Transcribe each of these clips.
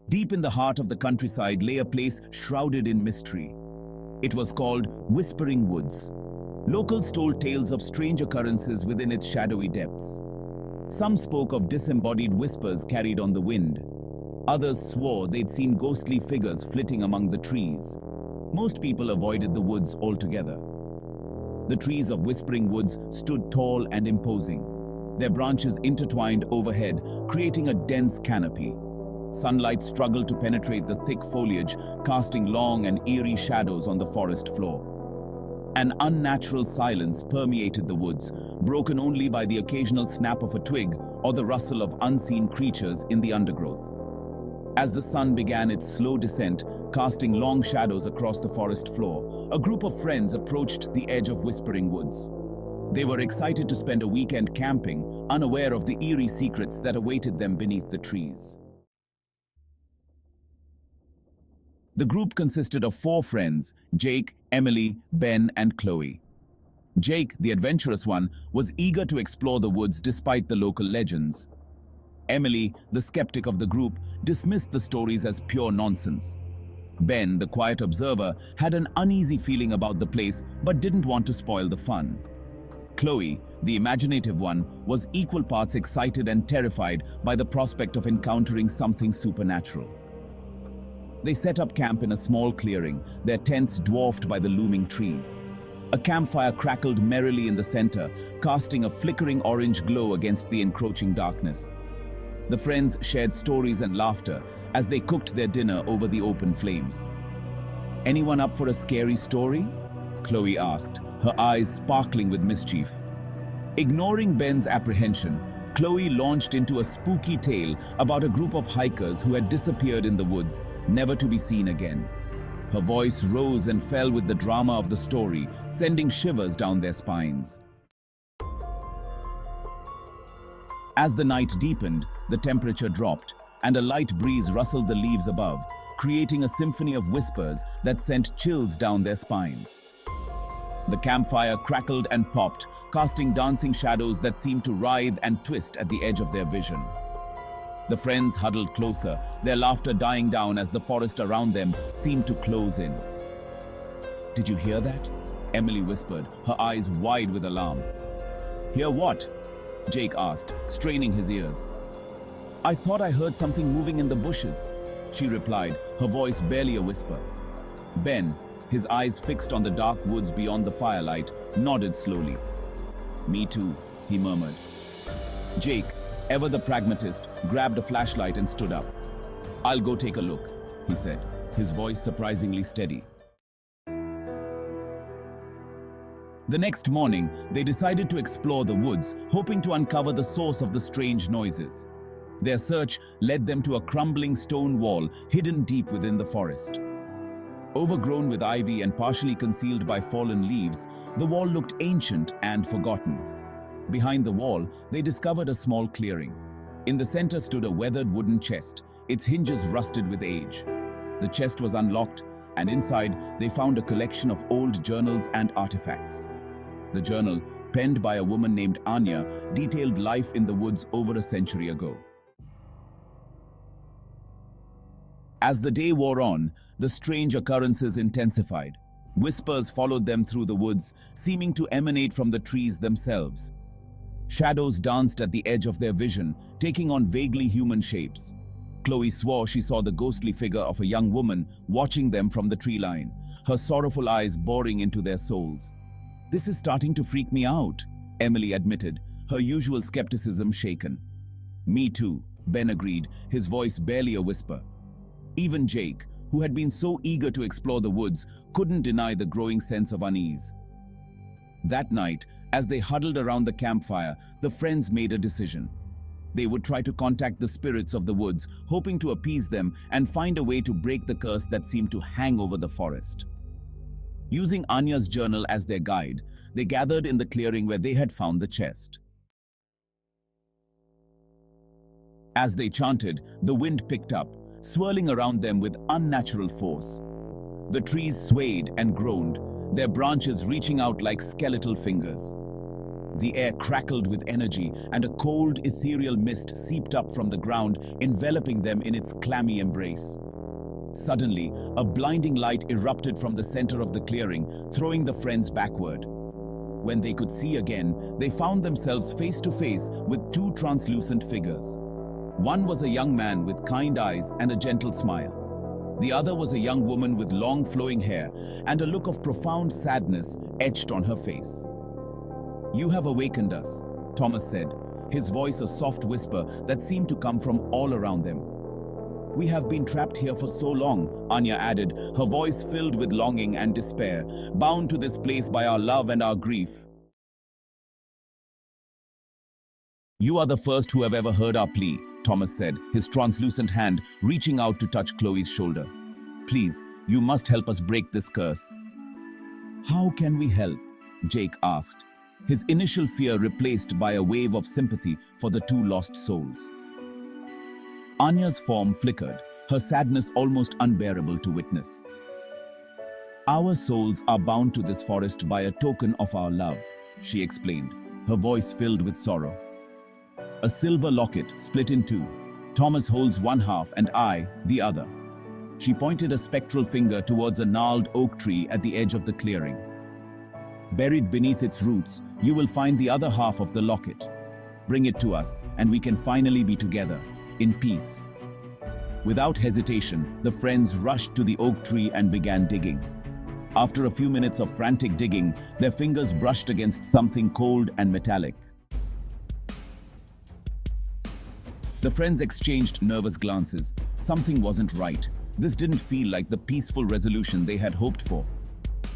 Deep in the heart of the countryside lay a place shrouded in mystery. It was called Whispering Woods. Locals told tales of strange occurrences within its shadowy depths. Some spoke of disembodied whispers carried on the wind. Others swore they'd seen ghostly figures flitting among the trees. Most people avoided the woods altogether. The trees of Whispering Woods stood tall and imposing, their branches intertwined overhead, creating a dense canopy. Sunlight struggled to penetrate the thick foliage, casting long and eerie shadows on the forest floor. An unnatural silence permeated the woods, broken only by the occasional snap of a twig or the rustle of unseen creatures in the undergrowth. As the sun began its slow descent, casting long shadows across the forest floor, a group of friends approached the edge of Whispering Woods. They were excited to spend a weekend camping, unaware of the eerie secrets that awaited them beneath the trees. The group consisted of 4 friends: Jake, Emily, Ben, and Chloe. Jake, the adventurous one, was eager to explore the woods despite the local legends. Emily, the skeptic of the group, dismissed the stories as pure nonsense. Ben, the quiet observer, had an uneasy feeling about the place but didn't want to spoil the fun. Chloe, the imaginative one, was equal parts excited and terrified by the prospect of encountering something supernatural. They set up camp in a small clearing, their tents dwarfed by the looming trees. A campfire crackled merrily in the center, casting a flickering orange glow against the encroaching darkness. The friends shared stories and laughter as they cooked their dinner over the open flames. "Anyone up for a scary story?" Chloe asked, her eyes sparkling with mischief. Ignoring Ben's apprehension, Chloe launched into a spooky tale about a group of hikers who had disappeared in the woods, never to be seen again. Her voice rose and fell with the drama of the story, sending shivers down their spines. As the night deepened, the temperature dropped, and a light breeze rustled the leaves above, creating a symphony of whispers that sent chills down their spines. The campfire crackled and popped, casting dancing shadows that seemed to writhe and twist at the edge of their vision. The friends huddled closer, their laughter dying down as the forest around them seemed to close in. "Did you hear that?" Emily whispered, her eyes wide with alarm. "Hear what?" Jake asked, straining his ears. "I thought I heard something moving in the bushes," she replied, her voice barely a whisper. Ben, his eyes fixed on the dark woods beyond the firelight, nodded slowly. "Me too," he murmured. Jake, ever the pragmatist, grabbed a flashlight and stood up. "I'll go take a look," he said, his voice surprisingly steady. The next morning, they decided to explore the woods, hoping to uncover the source of the strange noises. Their search led them to a crumbling stone wall hidden deep within the forest. Overgrown with ivy and partially concealed by fallen leaves, the wall looked ancient and forgotten. Behind the wall, they discovered a small clearing. In the center stood a weathered wooden chest, its hinges rusted with age. The chest was unlocked, and inside they found a collection of old journals and artifacts. The journal, penned by a woman named Anya, detailed life in the woods over a century ago. As the day wore on, the strange occurrences intensified. Whispers followed them through the woods, seeming to emanate from the trees themselves. Shadows danced at the edge of their vision, taking on vaguely human shapes. Chloe swore she saw the ghostly figure of a young woman watching them from the tree line, her sorrowful eyes boring into their souls. "This is starting to freak me out," Emily admitted, her usual skepticism shaken. "Me too," Ben agreed, his voice barely a whisper. Even Jake, who had been so eager to explore the woods, couldn't deny the growing sense of unease. That night, as they huddled around the campfire, the friends made a decision. They would try to contact the spirits of the woods, hoping to appease them and find a way to break the curse that seemed to hang over the forest. Using Anya's journal as their guide, they gathered in the clearing where they had found the chest. As they chanted, the wind picked up, swirling around them with unnatural force. The trees swayed and groaned, their branches reaching out like skeletal fingers. The air crackled with energy, and a cold, ethereal mist seeped up from the ground, enveloping them in its clammy embrace. Suddenly, a blinding light erupted from the center of the clearing, throwing the friends backward. When they could see again, they found themselves face to face with two translucent figures. One was a young man with kind eyes and a gentle smile. The other was a young woman with long flowing hair and a look of profound sadness etched on her face. "You have awakened us," Thomas said, his voice a soft whisper that seemed to come from all around them. "We have been trapped here for so long," Anya added, her voice filled with longing and despair, "bound to this place by our love and our grief." "You are the first who have ever heard our plea," Thomas said, his translucent hand reaching out to touch Chloe's shoulder. "Please, you must help us break this curse." "How can we help?" Jake asked, his initial fear replaced by a wave of sympathy for the two lost souls. Anya's form flickered, her sadness almost unbearable to witness. "Our souls are bound to this forest by a token of our love," she explained, her voice filled with sorrow. "A silver locket split in two. Thomas holds one half and I, the other." She pointed a spectral finger towards a gnarled oak tree at the edge of the clearing. "Buried beneath its roots, you will find the other half of the locket. Bring it to us, and we can finally be together, in peace." Without hesitation, the friends rushed to the oak tree and began digging. After a few minutes of frantic digging, their fingers brushed against something cold and metallic. The friends exchanged nervous glances. Something wasn't right. This didn't feel like the peaceful resolution they had hoped for.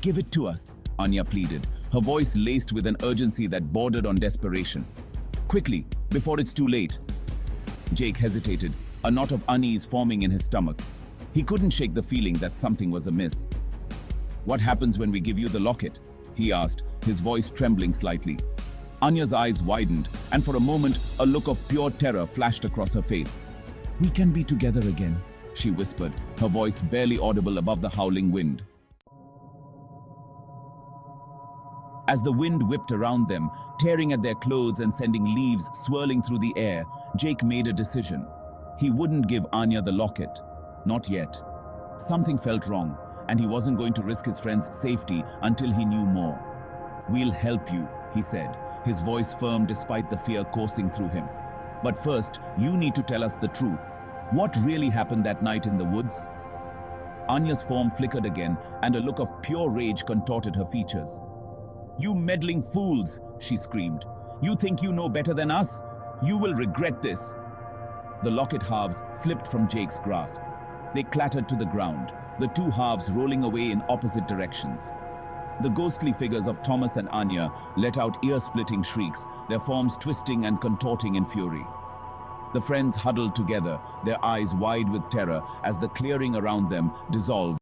"Give it to us," Anya pleaded, her voice laced with an urgency that bordered on desperation. "Quickly, before it's too late." Jake hesitated, a knot of unease forming in his stomach. He couldn't shake the feeling that something was amiss. "What happens when we give you the locket?" he asked, his voice trembling slightly. Anya's eyes widened, and for a moment, a look of pure terror flashed across her face. "We can be together again," she whispered, her voice barely audible above the howling wind. As the wind whipped around them, tearing at their clothes and sending leaves swirling through the air, Jake made a decision. He wouldn't give Anya the locket. Not yet. Something felt wrong, and he wasn't going to risk his friend's safety until he knew more. "We'll help you," he said, his voice firm despite the fear coursing through him. "But first, you need to tell us the truth. What really happened that night in the woods?" Anya's form flickered again, and a look of pure rage contorted her features. "You meddling fools!" she screamed. "You think you know better than us? You will regret this!" The locket halves slipped from Jake's grasp. They clattered to the ground, the two halves rolling away in opposite directions. The ghostly figures of Thomas and Anya let out ear-splitting shrieks, their forms twisting and contorting in fury. The friends huddled together, their eyes wide with terror as the clearing around them dissolved